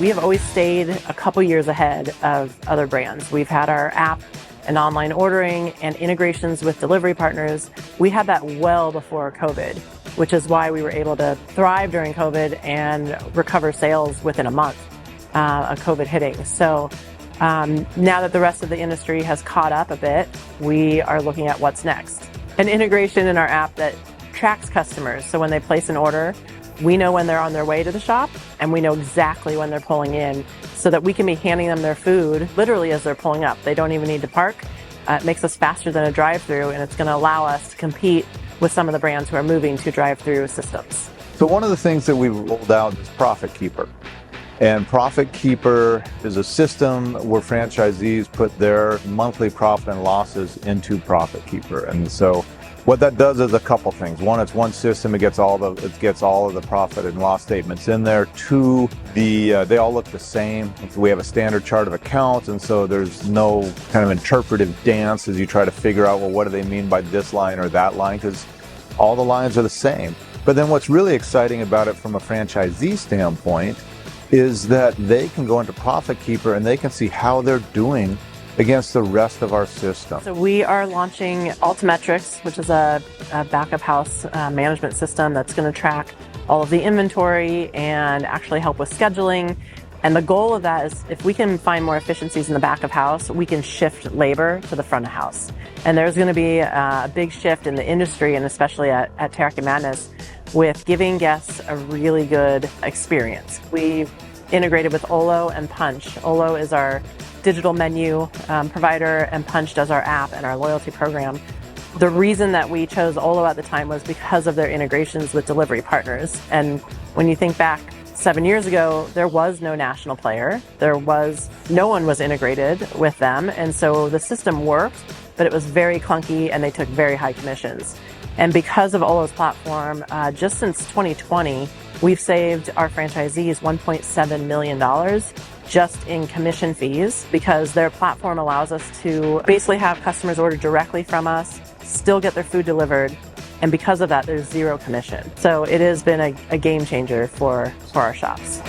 We have always stayed a couple years ahead of other brands. We've had our app and online ordering and integrations with delivery partners. We had that well before COVID, which is why we were able to thrive during COVID and recover sales within a month of COVID hitting. So now that the rest of the industry has caught up a bit, we are looking at what's next. An integration in our app that tracks customers. So when they place an order, we know when they're on their way to the shop and we know exactly when they're pulling in so that we can be handing them their food literally as they're pulling up. They don't even need to park. It makes us faster than a drive-through, and it's going to allow us to compete with some of the brands who are moving to drive-through systems. So one of the things that we rolled out is Profit Keeper. And Profit Keeper is a system where franchisees put their monthly profit and losses into Profit Keeper. And so what that does is a couple things. One, it's one system. It gets all of the profit and loss statements in there. Two, they all look the same. We have a standard chart of accounts, and so there's no kind of interpretive dance as you try to figure out, well, what do they mean by this line or that line? Because all the lines are the same. But then what's really exciting about it from a franchisee standpoint is that they can go into Profit Keeper and they can see how they're doing against the rest of our system. So we are launching Altimetrics, which is a back of house management system that's going to track all of the inventory and actually help with scheduling. And the goal of that is if we can find more efficiencies in the back of house, we can shift labor to the front of house. And there's going to be a big shift in the industry, and especially at Teriyaki Madness, with giving guests a really good experience. We've integrated with Olo and Punch. Olo is our digital menu provider, and Punch does our app and our loyalty program. The reason that we chose Olo at the time was because of their integrations with delivery partners. And when you think back 7 years ago, there was no national player. No one was integrated with them. And so the system worked, but it was very clunky and they took very high commissions. And because of Olo's platform, just since 2020, we've saved our franchisees $1.7 million just in commission fees, because their platform allows us to basically have customers order directly from us, still get their food delivered, and because of that, there's zero commission. So it has been a game changer for our shops.